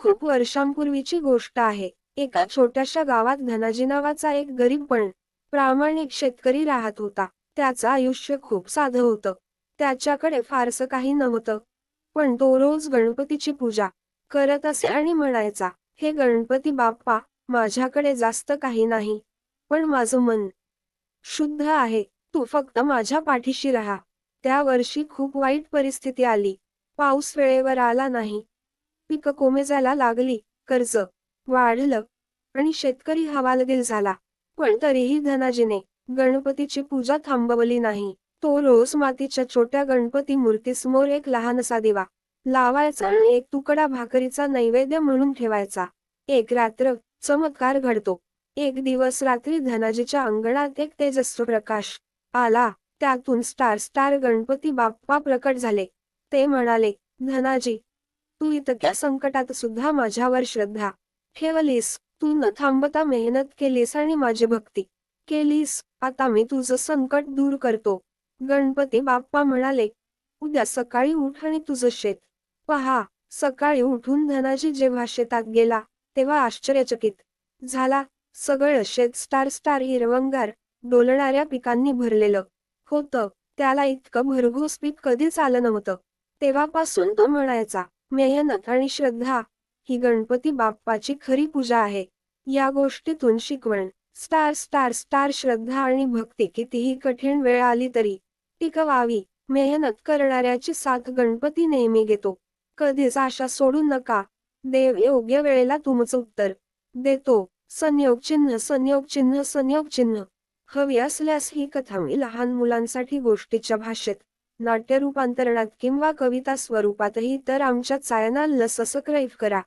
खूप वर्षांपूर्वीची गोष्ट आहे. एका छोट्याशा गावात धनाजी नावाचा एक गरीब पण प्रामाणिक शेतकरी राहत होता. त्याचं आयुष्य खूप साधं होतं. त्याच्याकडे फारसं काही नव्हतं. पण तो रोज गणपतीची पूजा करत असे आणि म्हणायचा, "हे गणपती बाप्पा, माझ्याकडे जास्त काही नाही. पण माझं मन शुद्ध आहे. तू फक्त माझ्या पाठीशी राहा." त्या वर्षी खूप वाईट परिस्थिती आली. पाऊस वेळेवर आला नाही. पिकं कोमेजायला लागली, कर्ज वाढलं आणि शेतकरी हवालदिल झाला. पण तरीही धनाजीने गणपतीची पूजा थांबवली नाही. तो रोज मातीच्या छोट्या गणपती मूर्तीसमोर एक लहानसा दिवा लावायचा आणि एक तुकडा भाकरीचा नैवेद्य म्हणून ठेवायचा. एक रात्र चमत्कार घडतो. एक दिवस रात्री धनाजीच्या अंगणात एक तेजस्वी प्रकाश आला. त्यातून स्टार गणपती बाप्पा प्रकट झाले. ते म्हणाले, "धनाजी, तू इतक्या संकटात सुद्धा माझ्यावर श्रद्धा ठेवलीस. तू न थांबता मेहनत केलीस आणि माझी भक्ती केलीस. आता मी तुझं संकट दूर करतो." गणपती बाप्पा म्हणाले, "उद्या सकाळी उठ आणि तुझं शेत पहा." सकाळी उठून धनाजी जेव्हा शेतात गेला, तेव्हा आश्चर्यचकित झाला. सगळं शेत स्टार हिरवंगार, डोलणाऱ्या पिकांनी भरलेलं होतं. त्याला इतकं भरघोस पीक कधीच आलं नव्हतं. तेव्हापासून तो म्हणायचा, "मेहनत आणि श्रद्धा ही गणपती बाप्पाची खरी पूजा आहे." या गोष्टीतून शिकवण, स्टार श्रद्धा आणि भक्ती कितीही कठीण वेळ आली तरी टिकवावी. मेहनत करणाऱ्याची साथ गणपती नेहमी घेतो. कधीच आशा सोडू नका. देव योग्य वेळेला तुमचं उत्तर देतो. संयोग चिन्ह संयोग चिन्ह संयोग चिन्ह. हवी असल्यास ही कथा मी लहान मुलांसाठी गोष्टीच्या भाषेत, नाट्य रूपांतरणात किंवा कविता स्वरूपातही तर आमच्या चॅनलला सबस्क्राईब करा.